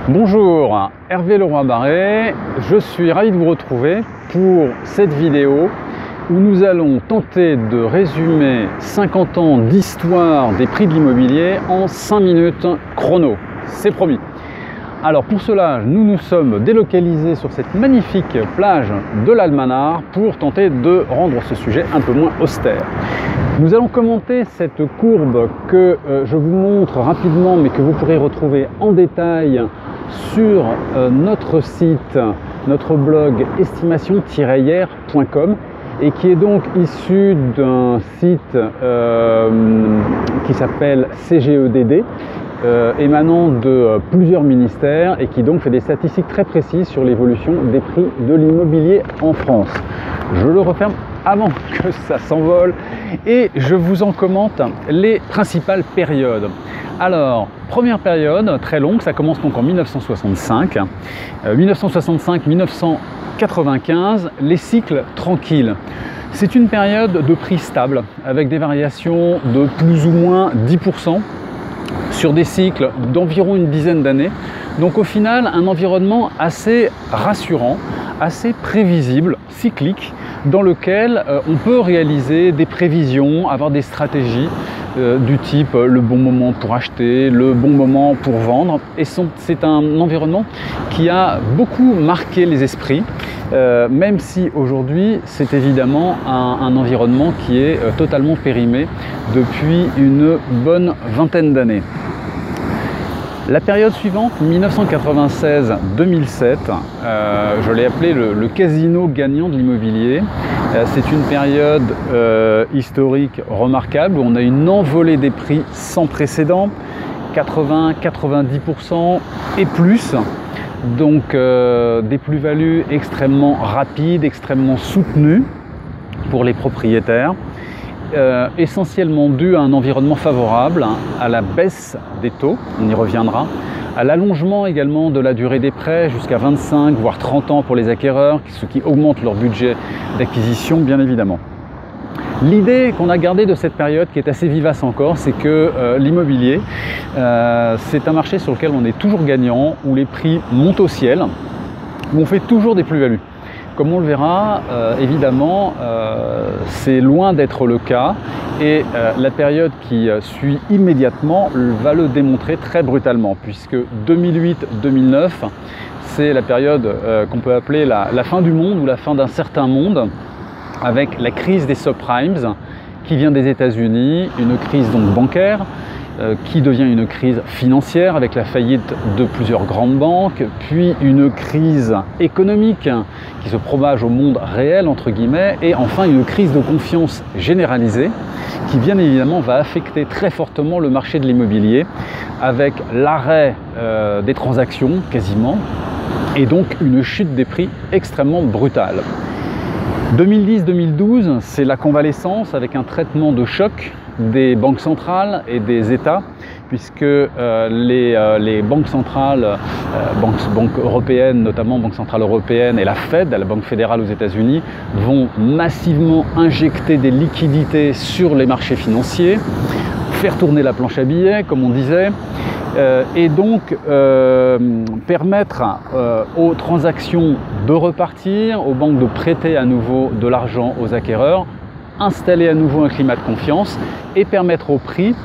Bonjour, Hervé Leroy-Barré, je suis ravi de vous retrouver pour cette vidéo où nous allons tenter de résumer 50 ans d'histoire des prix de l'immobilier en 5 minutes chrono, c'est promis. Alors pour cela, nous nous sommes délocalisés sur cette magnifique plage de l'Almanar pour tenter de rendre ce sujet un peu moins austère. Nous allons commenter cette courbe que je vous montre rapidement mais que vous pourrez retrouver en détail sur notre site, notre blog estimation-hier.com et qui est donc issu d'un site qui s'appelle CGEDD, émanant de plusieurs ministères et qui donc fait des statistiques très précises sur l'évolution des prix de l'immobilier en France. Je le referme avant que ça s'envole et je vous en commente les principales périodes. Alors, première période très longue, ça commence donc en 1965. 1965-1995, les cycles tranquilles. C'est une période de prix stable avec des variations de plus ou moins 10% sur des cycles d'environ une dizaine d'années. Donc au final, un environnement assez rassurant, assez prévisible, cyclique, dans lequel on peut réaliser des prévisions, avoir des stratégies du type le bon moment pour acheter, le bon moment pour vendre. Et c'est un environnement qui a beaucoup marqué les esprits, même si aujourd'hui c'est évidemment un environnement qui est totalement périmé depuis une bonne vingtaine d'années. La période suivante, 1996-2007, je l'ai appelé le casino gagnant de l'immobilier. C'est une période historique remarquable où on a une envolée des prix sans précédent, 80-90% et plus. Donc des plus-values extrêmement rapides, extrêmement soutenues pour les propriétaires. Essentiellement dû à un environnement favorable, à la baisse des taux, on y reviendra, à l'allongement également de la durée des prêts jusqu'à 25 voire 30 ans pour les acquéreurs, ce qui augmente leur budget d'acquisition bien évidemment. L'idée qu'on a gardée de cette période, qui est assez vivace encore, c'est que l'immobilier, c'est un marché sur lequel on est toujours gagnant, où les prix montent au ciel, où on fait toujours des plus-values. Comme on le verra, évidemment, c'est loin d'être le cas et la période qui suit immédiatement va le démontrer très brutalement, puisque 2008-2009, c'est la période qu'on peut appeler la fin du monde ou la fin d'un certain monde, avec la crise des subprimes qui vient des États-Unis, une crise donc bancaire, qui devient une crise financière avec la faillite de plusieurs grandes banques, puis une crise économique qui se propage au monde réel, entre guillemets, et enfin une crise de confiance généralisée qui bien évidemment va affecter très fortement le marché de l'immobilier avec l'arrêt des transactions quasiment et donc une chute des prix extrêmement brutale. 2010-2012, c'est la convalescence avec un traitement de choc des banques centrales et des États, puisque les banques centrales, banques européennes, notamment Banque centrale européenne et la Fed, la Banque fédérale aux États-Unis, vont massivement injecter des liquidités sur les marchés financiers, faire tourner la planche à billets, comme on disait, et donc permettre aux transactions de repartir, aux banques de prêter à nouveau de l'argent aux acquéreurs, installer à nouveau un climat de confiance et permettre au prix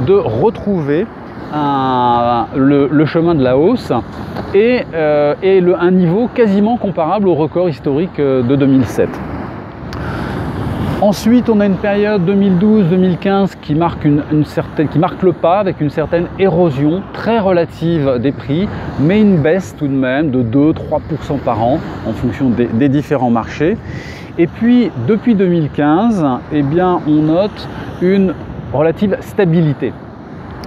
de retrouver le chemin de la hausse et un niveau quasiment comparable au record historique de 2007. Ensuite, on a une période 2012-2015 qui marque le pas avec une certaine érosion très relative des prix, mais une baisse tout de même de 2-3% par an en fonction des différents marchés. Et puis, depuis 2015, eh bien, on note une relative stabilité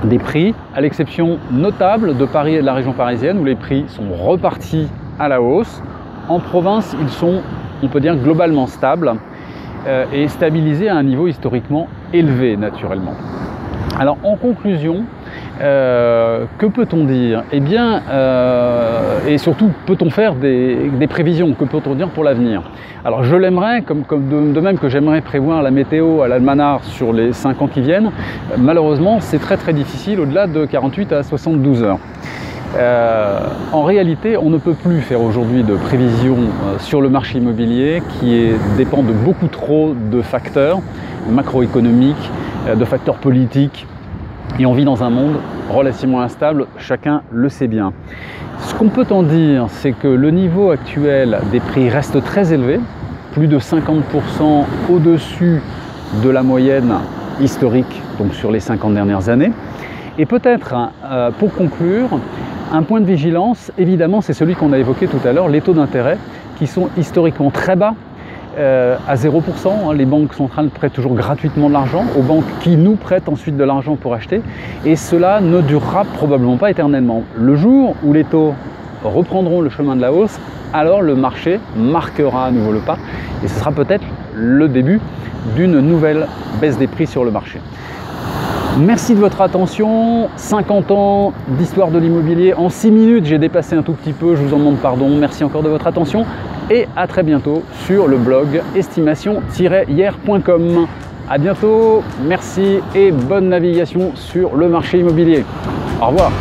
des prix, à l'exception notable de Paris et de la région parisienne, où les prix sont repartis à la hausse. En province, ils sont, on peut dire, globalement stables et stabilisés à un niveau historiquement élevé, naturellement. Alors, en conclusion, que peut-on dire? Eh bien, et surtout, peut-on faire des prévisions? Que peut-on dire pour l'avenir? Alors, je l'aimerais, de même que j'aimerais prévoir la météo à l'Almanar sur les 5 ans qui viennent. Malheureusement, c'est très difficile au-delà de 48 à 72 heures. En réalité, on ne peut plus faire aujourd'hui de prévisions sur le marché immobilier qui dépend de beaucoup trop de facteurs macroéconomiques, de facteurs politiques. Et on vit dans un monde relativement instable, chacun le sait bien. Ce qu'on peut en dire, c'est que le niveau actuel des prix reste très élevé, plus de 50% au-dessus de la moyenne historique, donc sur les 50 dernières années. Et peut-être, pour conclure, un point de vigilance, évidemment, c'est celui qu'on a évoqué tout à l'heure, les taux d'intérêt qui sont historiquement très bas, à 0%. Les banques centrales prêtent toujours gratuitement de l'argent aux banques qui nous prêtent ensuite de l'argent pour acheter. Et cela ne durera probablement pas éternellement. Le jour où les taux reprendront le chemin de la hausse, alors le marché marquera à nouveau le pas. Et ce sera peut-être le début d'une nouvelle baisse des prix sur le marché. Merci de votre attention. 50 ans d'histoire de l'immobilier. En 6 minutes, j'ai dépassé un tout petit peu. Je vous en demande pardon. Merci encore de votre attention. Et à très bientôt sur le blog estimation-hier.com. À bientôt. Merci et bonne navigation sur le marché immobilier. Au revoir.